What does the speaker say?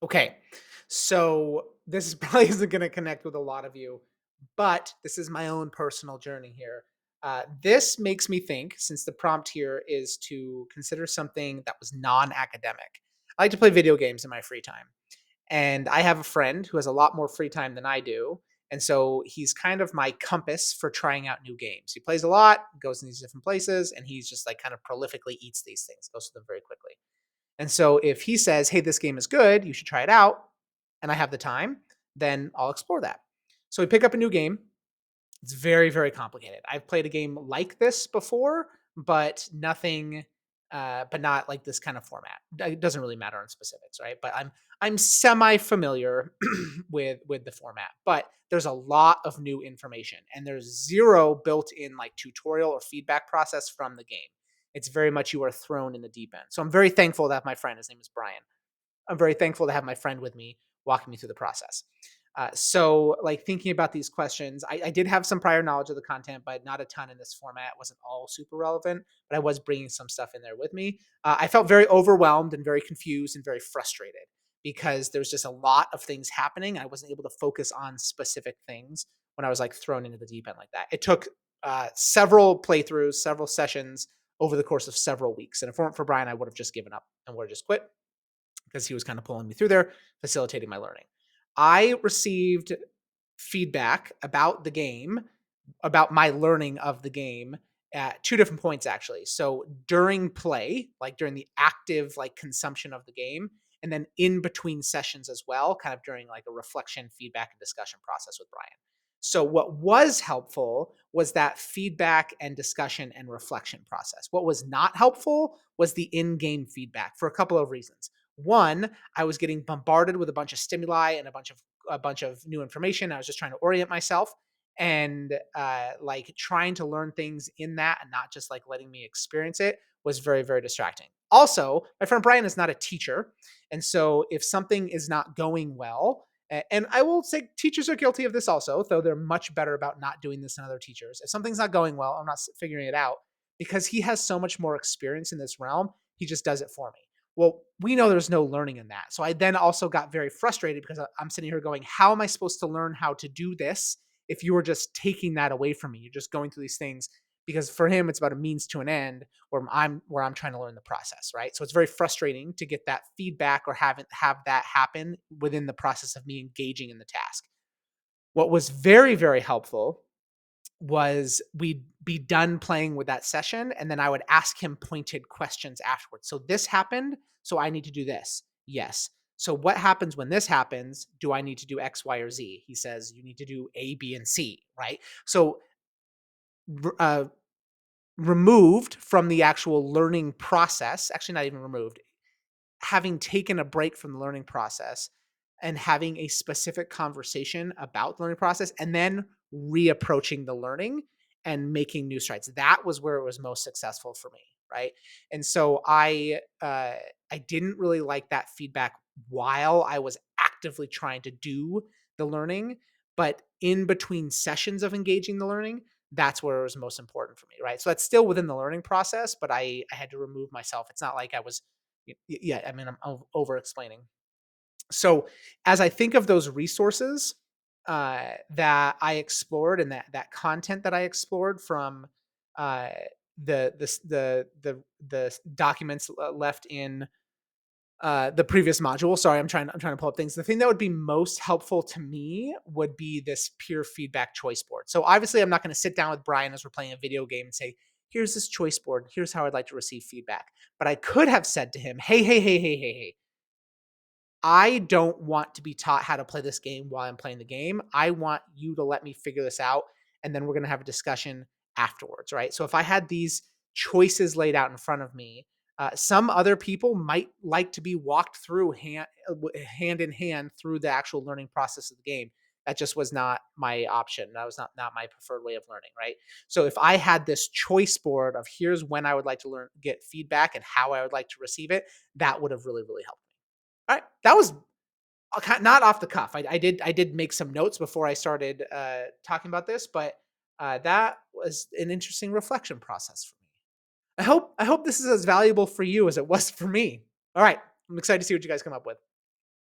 Okay. So this is probably isn't going to connect with a lot of you, but this is my own personal journey here. This makes me think, since the prompt here is to consider something that was non academic. I like to play video games in my free time. And I have a friend who has a lot more free time than I do. And so he's kind of my compass for trying out new games. He plays a lot, goes in these different places, and he's just like kind of prolifically eats these things, goes through them very quickly. And so if he says, "Hey, this game is good, you should try it out," and I have the time, then I'll explore that. So we pick up a new game. It's very, very complicated. I've played a game like this before, but but not like this kind of format. It doesn't really matter in specifics, right? But I'm semi familiar with the format. But there's a lot of new information, and there's zero built-in like tutorial or feedback process from the game. It's very much you are thrown in the deep end. So I'm very thankful that my friend, his name is Brian. I'm very thankful to have my friend with me walking me through the process. So, like thinking about these questions, I did have some prior knowledge of the content, but not a ton in this format. It wasn't all super relevant, but I was bringing some stuff in there with me. I felt very overwhelmed and very confused and very frustrated because there's just a lot of things happening. I wasn't able to focus on specific things when I was like thrown into the deep end like that. It took several playthroughs, several sessions over the course of several weeks. And if it weren't for Brian, I would have just given up and would have just quit because he was kind of pulling me through there, facilitating my learning. I received feedback about the game, about my learning of the game at two different points actually. So during play, like during the active like consumption of the game, and then in between sessions as well, kind of during like a reflection, feedback, and discussion process with Brian. So what was helpful was that feedback and discussion and reflection process. What was not helpful was the in-game feedback for a couple of reasons. One, I was getting bombarded with a bunch of stimuli and a bunch of new information. I was just trying to orient myself and like trying to learn things in that and not just like letting me experience it was very, very distracting. Also, my friend Brian is not a teacher. And so if something is not going well, and I will say teachers are guilty of this also, though they're much better about not doing this than other teachers. If something's not going well, I'm not figuring it out because he has so much more experience in this realm. He just does it for me. Well, we know there's no learning in that. So I then also got very frustrated because I'm sitting here going, how am I supposed to learn how to do this if you were just taking that away from me? You're just going through these things because for him it's about a means to an end where I'm trying to learn the process, right? So it's very frustrating to get that feedback or have that happen within the process of me engaging in the task. What was very, very helpful was we'd be done playing with that session and then I would ask him pointed questions afterwards. So this happened, so I need to do this. Yes. So what happens when this happens? Do I need to do X, Y, or Z? He says you need to do A, B, and C, right? So uh, removed from the actual learning process, actually not even removed, having taken a break from the learning process and having a specific conversation about the learning process and then reapproaching the learning and making new strides. That was where it was most successful for me, right? And so I didn't really like that feedback while I was actively trying to do the learning, but in between sessions of engaging the learning, that's where it was most important for me, right? So that's still within the learning process, but I had to remove myself. It's not like I was yeah, I mean, I'm over explaining. So as I think of those resources that I explored and that content that I explored from uh, the documents left in the previous module. Sorry, I'm trying to pull up things. The thing that would be most helpful to me would be this peer feedback choice board. So obviously, I'm not going to sit down with Brian as we're playing a video game and say, "Here's this choice board. Here's how I'd like to receive feedback." But I could have said to him, "Hey, hey, hey, hey, hey, hey. I don't want to be taught how to play this game while I'm playing the game. I want you to let me figure this out, and then we're going to have a discussion afterwards, right?" So if I had these choices laid out in front of me, some other people might like to be walked through hand in hand through the actual learning process of the game. That just was not my option. That was not my preferred way of learning, right? So if I had this choice board of here's when I would like to get feedback and how I would like to receive it, that would have really, really helped me. All right, that was not off the cuff. I did make some notes before I started talking about this, but that was an interesting reflection process for me. I hope this is as valuable for you as it was for me. All right, I'm excited to see what you guys come up with.